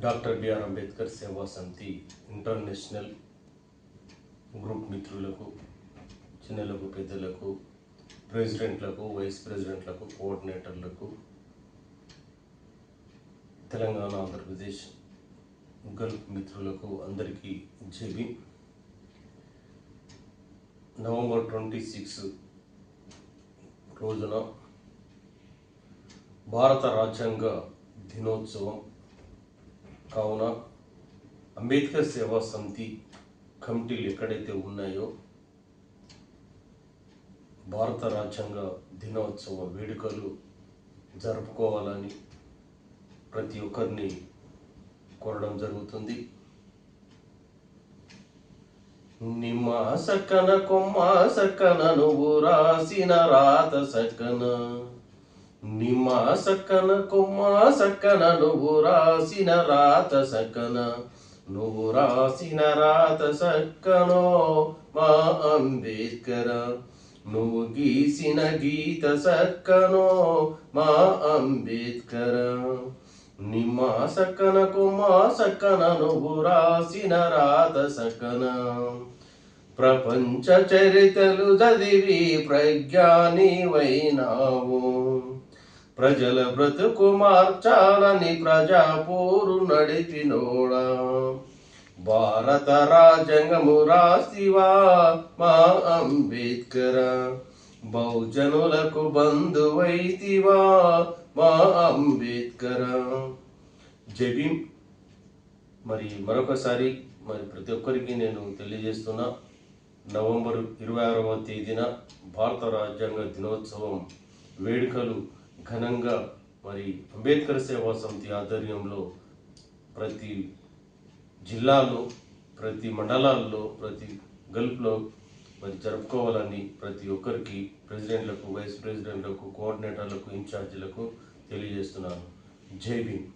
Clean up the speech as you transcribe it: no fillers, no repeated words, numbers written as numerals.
Doctor BR Ambedkar సేవా సమితి international group మిత్రులకు, చిన్నలకు, పెద్దలకు, ప్రెసిడెంట్లకు, వైస్ ప్రెసిడెంట్లకు, కోఆర్డినేటర్లకు, తెలంగాణ, ఆంధ్రప్రదేశ్ గల్ఫ్ మిత్రులకు అందరికీ జై. నవంబర్ 26 రోజున భారత రాజ్యాంగ దినోత్సవం కావున అంబేద్కర్ సేవా సమితి కమిటీలు ఎక్కడైతే ఉన్నాయో భారత రాజ్యాంగ దినోత్సవ వేడుకలు జరుపుకోవాలని ప్రతి ఒక్కరిని కోరడం జరుగుతుంది. నిమ్మ సక్కన కొమ్మ సక్కన నువ్వు రాసిన రాత సక్కన, నిమ్మ సక్కన కొమ్మ సక్కన నువ్వు రాసిన రాత సక్కన, నువ్వు రాసిన రాత సక్కనో మా అంబేద్కర, నువ్వు గీసిన గీత సక్కనో మా అంబేద్కర, నిమ్మ సక్కన కొమ్మ సక్కన నువ్వు రాసిన రాత సక్కన, ప్రపంచ చరిత్రలు చదివి ప్రజ్ఞానివైనావు, ప్రజల బ్రతుకు మార్చాలని ప్రజాపోరు నడిపినోడా, భారత రాజ్యాంగము రాసివా మా అంబేద్కర, బహుజనులకు బంధువైతివా మా అంబేద్కర. జై భీమ్. మరొకసారి ప్రతి ఒక్కరికి నేను తెలియజేస్తున్నా, నవంబర్ 26వ తేదీన భారత రాజ్యాంగ దినోత్సవం వేడుకలు ఘనంగా అంబేద్కర్ సేవా సమితి ఆధ్వర్యంలో ప్రతి జిల్లాలో, ప్రతి మండలాల్లో, ప్రతి గల్ఫ్లో జరుపుకోవాలని ప్రతి ఒక్కరికి, ప్రెసిడెంట్లకు, వైస్ ప్రెసిడెంట్లకు, కోఆర్డినేటర్లకు, ఇన్ఛార్జీలకు తెలియజేస్తున్నాను. జై భీమ్.